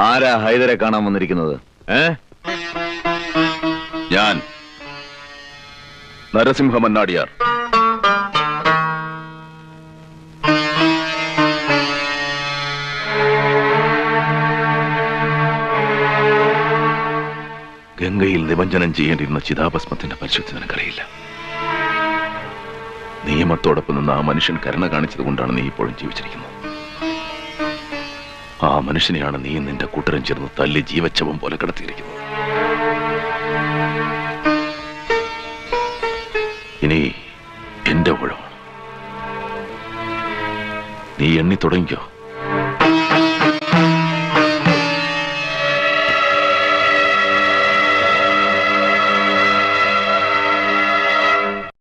ആരാ ഹൈദരെ കാണാൻ വന്നിരിക്കുന്നത്? ഞാൻ നരസിംഹ മന്നാടിയാർ. ഗംഗയിൽ നിമഞ്ജനം ചെയ്യേണ്ടിയിരുന്ന ചിതാഭസ്മത്തിന്റെ പരിശുദ്ധി നിനക്കറിയില്ല. നിയമത്തോടൊപ്പം നിന്ന് ആ മനുഷ്യൻ കരുണ കാണിച്ചത് കൊണ്ടാണ് നീ ഇപ്പോഴും ജീവിച്ചിരിക്കുന്നത്. ആ മനുഷ്യനെയാണ് നീ നിന്റെ കൂട്ടരും ചേർന്ന് തല്ലി ജീവച്ഛവം പോലെ കിടത്തിയിരിക്കുന്നത്. ഇനി എന്റെ ഊഴമാണ്. നീ എണ്ണി തുടങ്ങിക്കോ.